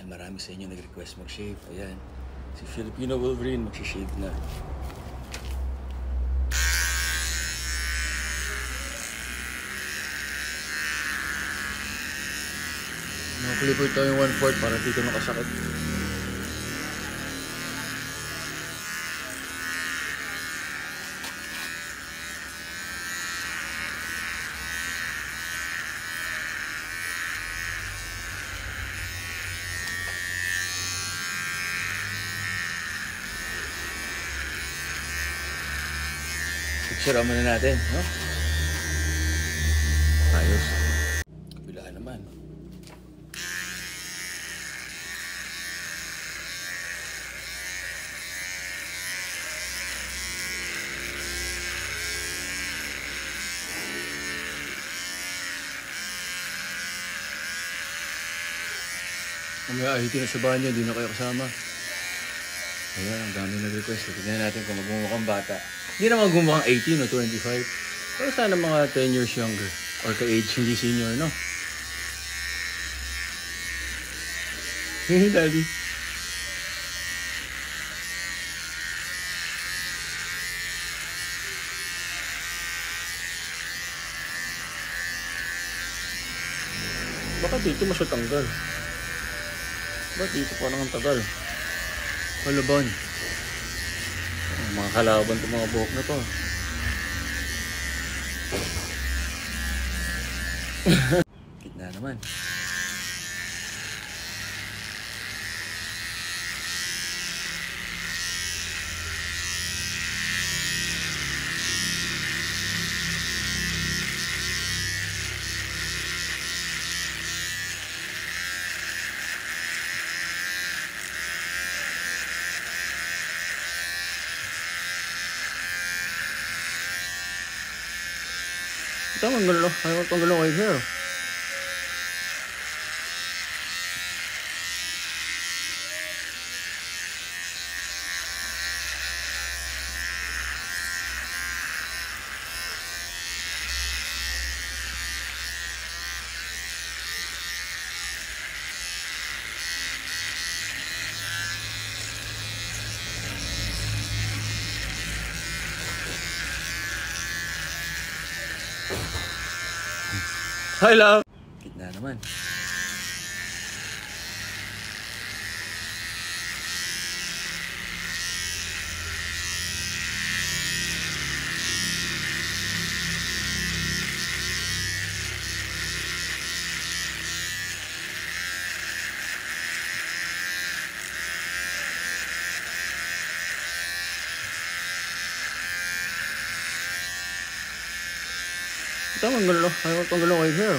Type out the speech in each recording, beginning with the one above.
Dahil marami sa inyo nag-request mag-shave. Ayan, si Filipino Wolverine mag-shave na. Naka-clipper tayo yung 1/4 para dito nakasakit. Picture muna natin, no? Ayos. Kabila naman. Mamaya ahiti na sa banyo, hindi na kayo kasama. Ayan, ang dami nag-request. Tignan natin kung magmumukhang bata. Hindi naman gumukhang 18 o 25. Pero sana mga 10 years younger. Or ka-age, hindi senior, no? Hey, Daddy. Baka dito mas matanggal. Ba't dito parang ang tagal? Kalaban. Mga kalaban itong mga buhok na to. Gitna naman. Ito, ang gulo. Ayaw ang gulo white hair. Hi, love! Gitna naman. Ito, ang gulo. Ayaw ang gulo white hair.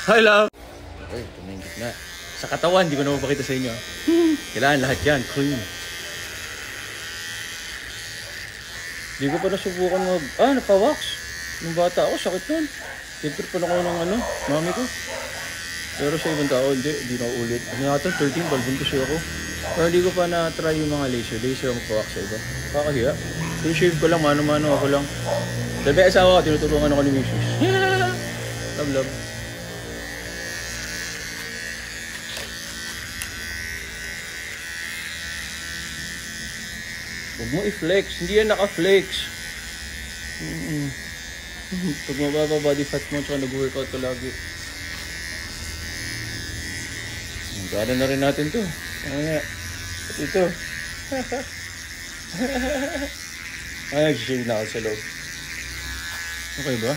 Hi, love! Okay, ito na yung gitna. Sa katawan, hindi ko na mapakita sa inyo. Kailangan lahat yan, clean. Hindi ko pa nasubukan napa-wax. Nung bata ako, sakit nun. Siyempre pa na ko ng mami ko. Pero sa ibang tao, hindi na ulit. Ano natin, 13, balbon kasi ako. Pero hindi ko pa na-try yung mga laser. Laser ang magpa-wax sa iba. Kakahiya. Yung shave ko lang, mano-mano ako lang. Sabi asawa ko, tinuturuan ako ni Mrs. Love. Huwag mo i-flex. Hindi yan naka-flex. Pag mababa body fat mo, tsaka nag-workout ka lagi. Gano'n na rin natin to. At ito. Nag-shave na ako sa loob. Okay ba?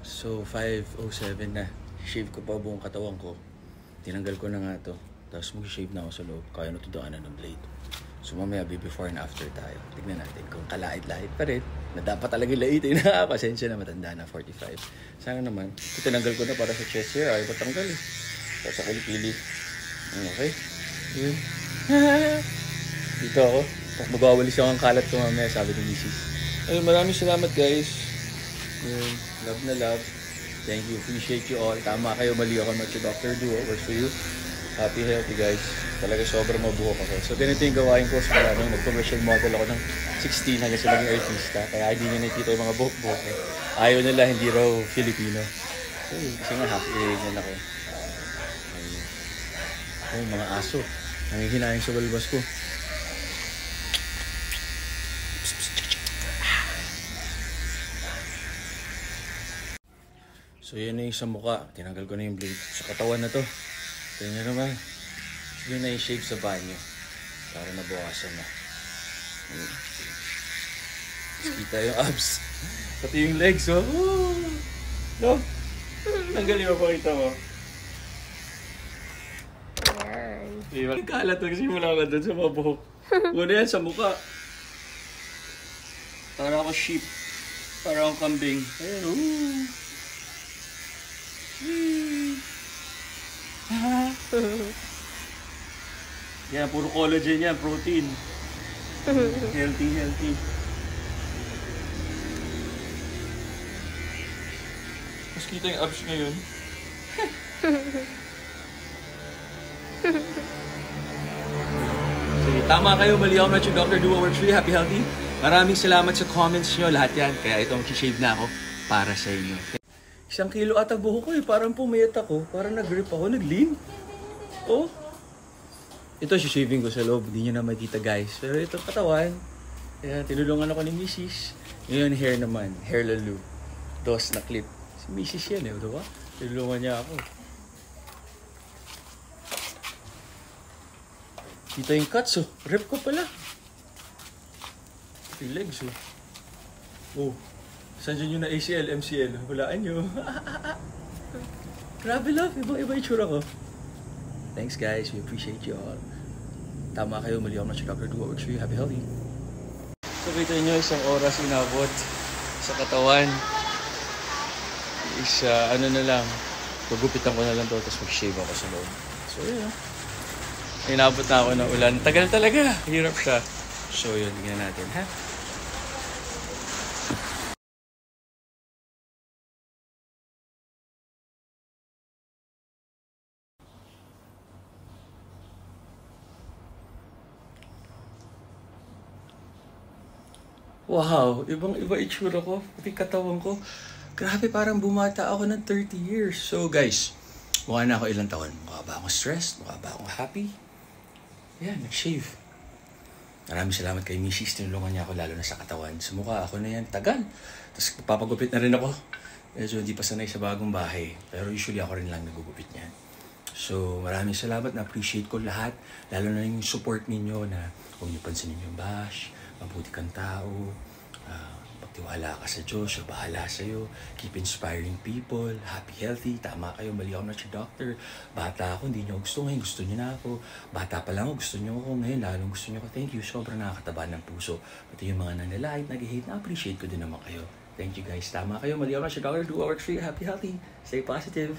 So, 5:07 na. Shave ko pa buong katawan ko. Tinanggal ko na nga to. Tapos mag-shave na ako sa loob. Kaya natudaanan ng blade. So mamaya before and after tayo. Tignan natin kung kalait-lait pa rin. Na dapat talaga laitin na. Pasensya na, matanda na, 45. Sana naman. Ito tinanggal ko na para sa chest hair. Ayaw patanggal eh. Sa kilikili. Okay. Yun. Dito ako. Magwawalis ako ang kalat ko mamaya, sabi ni Mrs. Ayun, maraming salamat guys. Yun. Love na love. Thank you. Appreciate you all. Tama kayo, mali ako. Not your doctor. Do what works for you. Happy, healthy guys. Talaga sobrang mabuhok ako. So, ganito yung gawain ko. So, nag-commercial model ako ng 16 hanggang sa maging artista. Kaya hindi nyo nakikita yung mga buhok-buhok. Ayaw nila, hindi raw Filipino. So, kasi nga happy yan ako. Ayun, mga aso. Nangihinayang sa balbas ko. So yun na yung sa mukha. Tinanggal ko na yung blade. Sa katawan na to. Tignan nyo naman. Yun na yung shape sa banyo. Para nabukasan na. Kita yung abs. Pati yung legs, oh. No? Tanggalin mo, pakita mo. Diba? Kalat na kasi mula ka dun sa mga buhok. Muna yan sa mukha. Para ako sheep. Para akong kambing. Ayan, oh. Yan, puro collagen yan, protein. Healthy, healthy. Mas kita yung abs ngayon. Sige, tama kayo, mali ako, not your doctor. Do what works for you. Happy, healthy. Maraming salamat sa comments nyo, lahat yan. Kaya itong shave na ako para sa inyo. 1 kilo ata buhok ko eh. Parang pumayat ako. Parang nag-grip ako. Nag-lean. Oh. Ito shaving ko sa loob. Hindi nyo na makita guys. Pero ito katawan. Ayan, tinulungan ako ni Mrs. Ngayon hair naman. Hair lalo. Dos na clip. Si Mrs. yan eh. Diba? Tinulungan niya ako. Kita yung cuts oh. Rip ko pala. Yung legs oh. Oh. Saan dyan yung na ACL, MCL? Hulaan nyo. Grabe love. Iba-iba yung tsura ko. Thanks guys. We appreciate you all. Tama kayo. Mali ako na si Dr. Do what works for you. Happy, healthy. So kita nyo, isang oras inabot sa katawan. Ano na lang. Pagupitan ko na lang to. Tapos mag-shave ako sa loob. So yun. Inabot na ako ng ulan. Tagal talaga. Hirap siya. So yun. Tingnan natin. Ha? Wow, ibang-iba itsura ko, pati katawan ko. Grabe, parang bumata ako ng 30 years. So guys, mukha na ako ilang taon. Mukha ba akong stressed? Mukha ba akong happy? Yan, nag-shave. Maraming salamat kay Mrs. Tinulungan niya ako lalo na sa katawan. Sa mukha ako na yan, tagal. Tapos papagupit na rin ako. Medyo hindi pa sanay sa bagong bahay. Pero usually ako rin lang nagugupit niyan. So maraming salamat, na-appreciate ko lahat. Lalo na yung support ninyo na huwag niyo pansinin yung bash. Mabuti kang tao, pagtiwala ka sa Diyos, siya bahala sa'yo, keep inspiring people, happy, healthy, tama kayo, mali ako na si doctor, bata ako, hindi nyo gusto ngayon, gusto nyo na ako, bata pa lang ako, gusto nyo ako ngayon, lalong gusto nyo ako, thank you, sobrang nakakataba ng puso, pati yung mga nanlalait, nag-hate, na-appreciate ko din naman kayo, thank you guys, tama kayo, mali ako na si doctor, do what works for you, happy, healthy, stay positive.